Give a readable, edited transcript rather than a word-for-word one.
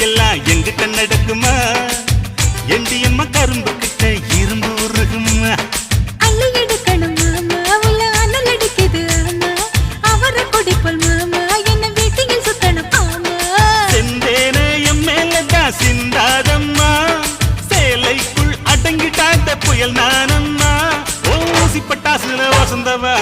எல்லாம் எங்கிட்ட நடக்குமா எண்டியம்மா கரும்பு கிட்ட இரும்பு உருகுமா அள்ளி எடுக்கணும் மாமா உள்ள அனல் அடிக்குது ஆமா அவரை குடிப்போல் மாமா என்ன வீட்டில் சுத்தணும் ஆமா செந்தேனே என் மேலதான் சிந்தாதம்மா சேலைக்குள் அடங்கிட்டாத்த புயல் நானம்மா ஊசி பட்டாசுல வசந்தவா